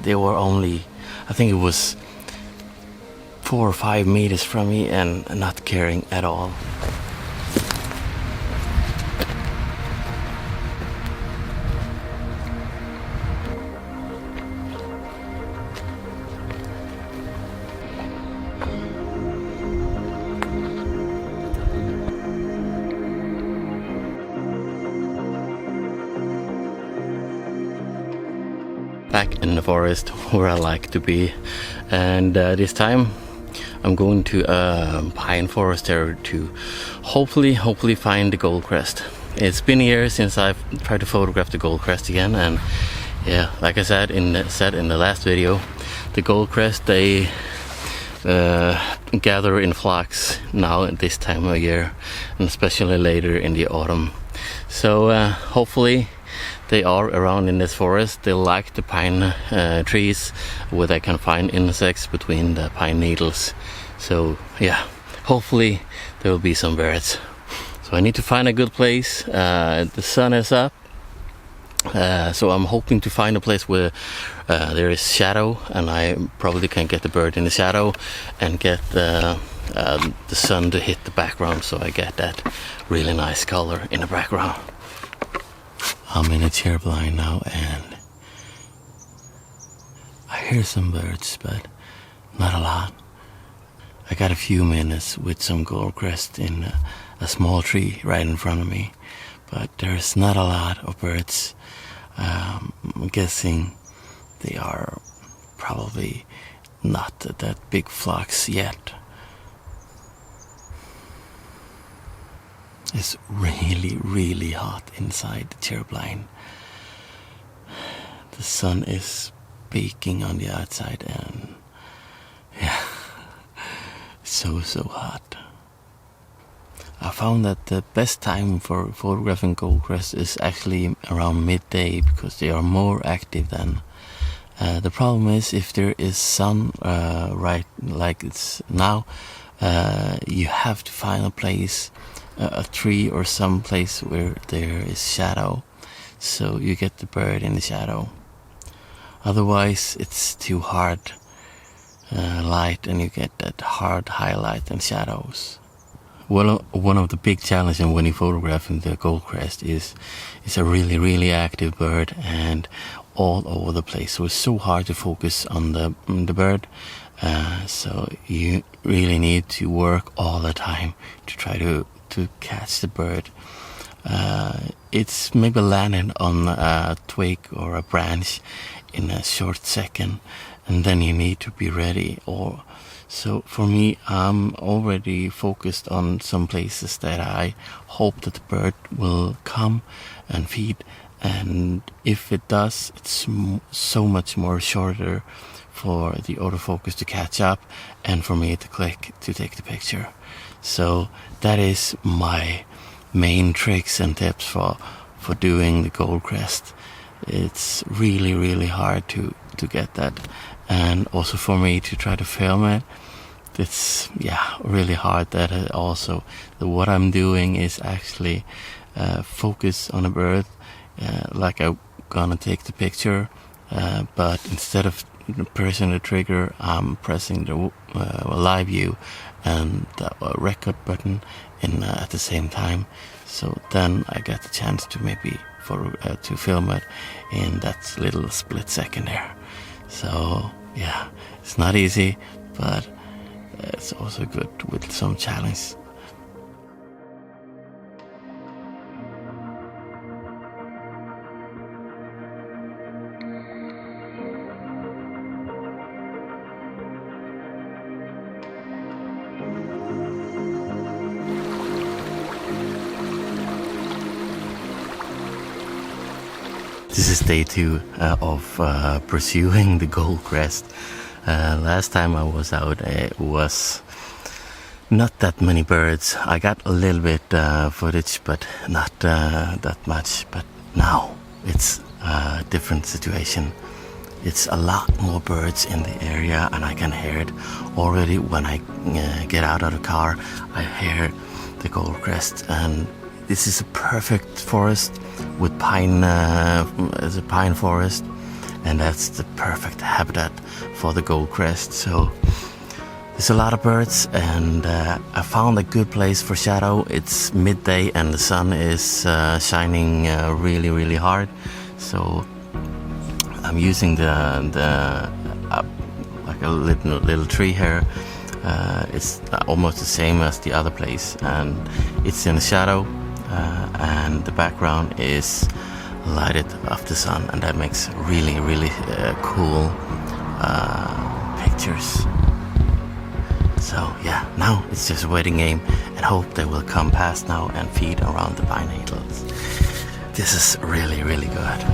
they were only, I think it was 4 or 5 meters from me and not caring at all. Back in the forest where I like to be, and this time I'm going to a pine forest there to hopefully find the gold crest. It's been years since I've tried to photograph the gold crest again, and yeah, like I said in the last video, the gold crest, they gather in flocks now at this time of year, and especially later in the autumn. So hopefully they are around in this forest. They like the pine trees where they can find insects between the pine needles. So yeah, hopefully there will be some birds. So I need to find a good place. The sun is up, so I'm hoping to find a place where there is shadow, and I probably can get the bird in the shadow and get the sun to hit the background, so I get that really nice color in the background. I'm in a chair blind now, and I hear some birds, but not a lot. I got a few minutes with some goldcrest in a small tree right in front of me, but there's not a lot of birds. I'm guessing they are probably not that big flocks yet. It's really hot inside the chair blind. The sun is baking on the outside, and yeah, so hot. I found that the best time for photographing goldcrest is actually around midday, because they are more active then. The problem is if there is sun right like it's now, you have to find a place, a tree or some place where there is shadow, so you get the bird in the shadow. Otherwise it's too hard light, and you get that hard highlight and shadows. Well, one of the big challenges when you're photographing the goldcrest is it's a really active bird and all over the place, so it's so hard to focus on the bird. So you really need to work all the time to try to catch the bird. It's maybe landed on a twig or a branch in a short second, and then you need to be ready. Or so for me, I'm already focused on some places that I hope that the bird will come and feed, and if it does, it's so much more shorter for the autofocus to catch up and for me to click to take the picture. So that is my main tricks and tips for doing the goldcrest. It's really hard to get that, and also for me to try to film it, it's really hard. That also what I'm doing is actually focus on a bird, like I'm gonna take the picture, but instead of pressing the trigger, I'm pressing the live view and the record button at the same time. So then I get the chance to maybe to film it in that little split second there. So yeah, it's not easy, but it's also good with some challenge. This is day 2 of pursuing the goldcrest. Last time I was out, it was not that many birds. I got a little bit footage, but not that much. But now it's a different situation. It's a lot more birds in the area, and I can hear it already when I get out of the car. I hear the goldcrest, and this is a perfect forest with pine, as a pine forest, and that's the perfect habitat for the gold crest. So there's a lot of birds, and I found a good place for shadow. It's midday and the sun is shining really, really hard. So I'm using the like a little tree here. It's almost the same as the other place, and it's in the shadow, and the background is lighted of the sun, and that makes really, really cool pictures. So yeah, now it's just a waiting game and hope they will come past now and feed around the pine needles. This is really, really good.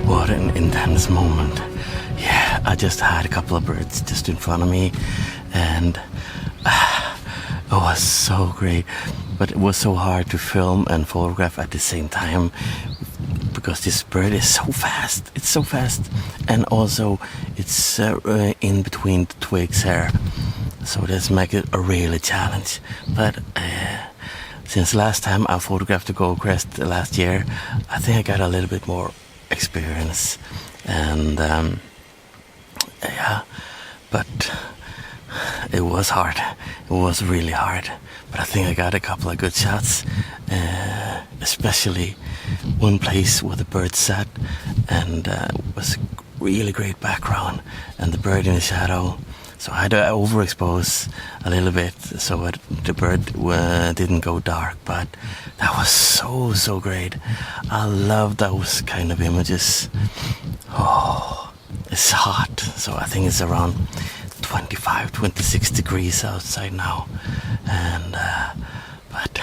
What an intense moment. Yeah, I just had a couple of birds just in front of me, and it was so great. But it was so hard to film and photograph at the same time because this bird is so fast. It's so fast, and also it's in between the twigs here. So this makes it a really challenge. But since last time I photographed the gold crest last year, I think I got a little bit more experience, and yeah, but it was hard. It was really hard, but I think I got a couple of good shots, especially one place where the bird sat, and it was a really great background, and the bird in the shadow. So I had to overexpose a little bit so the bird didn't go dark, but that was so great. I love those kind of images. Oh, it's hot, so I think it's around 25, 26 degrees outside now, and but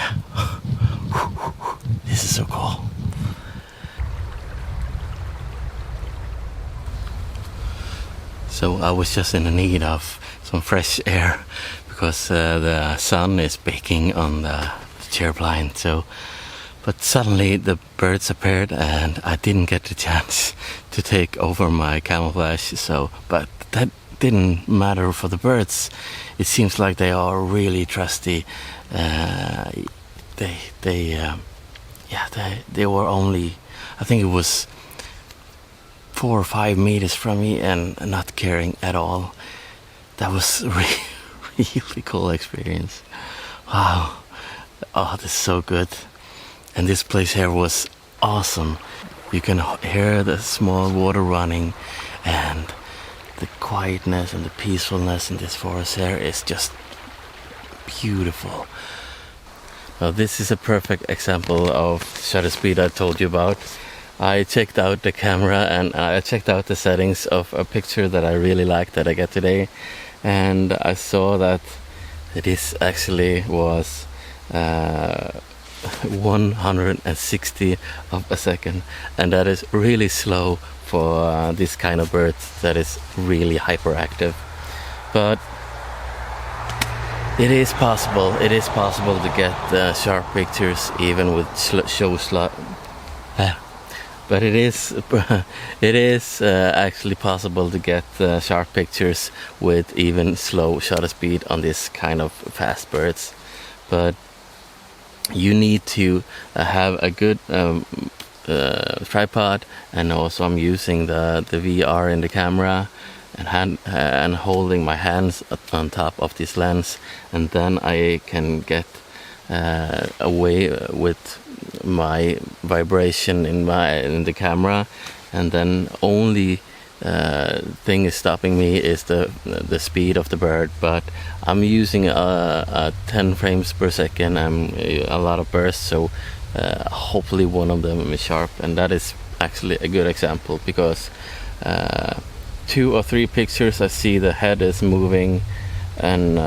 this is so cool. So I was just in the need of some fresh air because the sun is baking on the chair blind. So, but suddenly the birds appeared, and I didn't get the chance to take over my camouflage. So, but that didn't matter for the birds. It seems like they are really trusty. They were only, I think it was 4 or 5 meters from me and not caring at all. That was really cool experience. Wow. Oh, this is so good. And this place here was awesome. You can hear the small water running, and the quietness and the peacefulness in this forest here is just beautiful. Now this is a perfect example of shutter speed I told you about. I checked out the camera and I checked out the settings of a picture that I really liked that I got today, and I saw that this actually was 160 of a second, and that is really slow for this kind of bird that is really hyperactive. But it is possible to get sharp pictures even with but it is actually possible to get sharp pictures with even slow shutter speed on this kind of fast birds. But you need to have a good tripod, and also I'm using the VR in the camera and holding my hands on top of this lens, and then I can get away with my vibration in the camera, and then only thing is stopping me is the speed of the bird. But I'm using a 10 frames per second. I'm a lot of bursts, so hopefully one of them is sharp, and that is actually a good example because 2 or 3 pictures I see the head is moving, and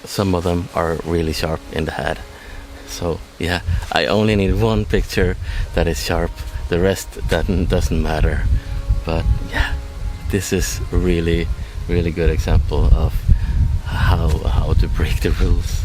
some of them are really sharp in the head. So yeah, I only need one picture that is sharp. The rest doesn't matter. But yeah, this is really good example of how to break the rules.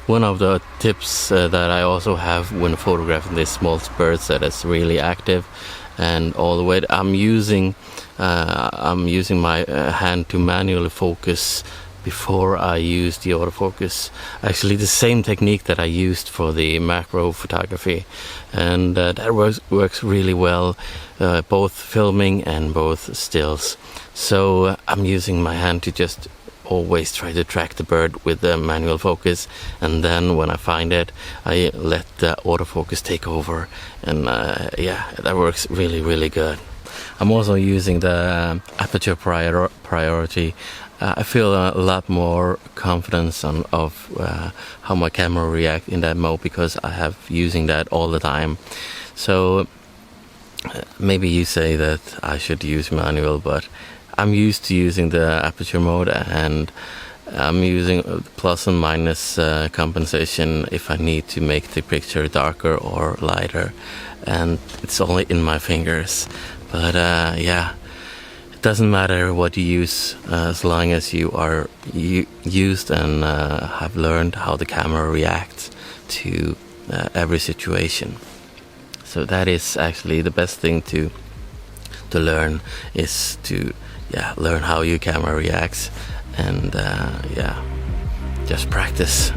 One of the tips that I also have when photographing these small birds that is really active, and all the way I'm using my hand to manually focus before I use the autofocus. Actually, the same technique that I used for the macro photography, and that works really well, both filming and both stills. So I'm using my hand to just always try to track the bird with the manual focus, and then when I find it, I let the autofocus take over, and yeah, that works really good. I'm also using the aperture priority. I feel a lot more confidence of how my camera reacts in that mode, because I have using that all the time. So maybe you say that I should use manual, but I'm used to using the aperture mode, and I'm using plus and minus compensation if I need to make the picture darker or lighter, and it's only in my fingers. But yeah, it doesn't matter what you use as long as you are used and have learned how the camera reacts to every situation. So that is actually the best thing to learn, is to learn how your camera reacts, and yeah, just practice.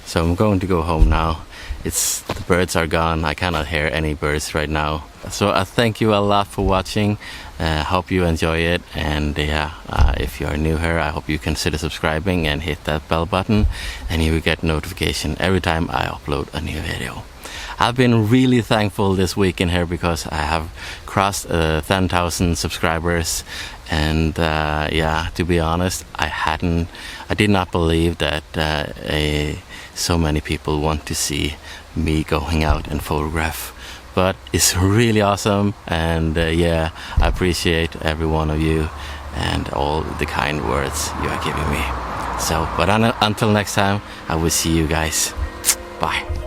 So I'm going to go home now. The birds are gone. I cannot hear any birds right now. So I thank you a lot for watching. Hope you enjoy it. And yeah, if you are new here, I hope you consider subscribing and hit that bell button, and you will get notification every time I upload a new video. I've been really thankful this week in here because I have crossed 10,000 subscribers, and yeah, to be honest, I did not believe that so many people want to see me going out and photograph. But it's really awesome, and yeah, I appreciate every one of you and all the kind words you are giving me. So, but until next time, I will see you guys. Bye.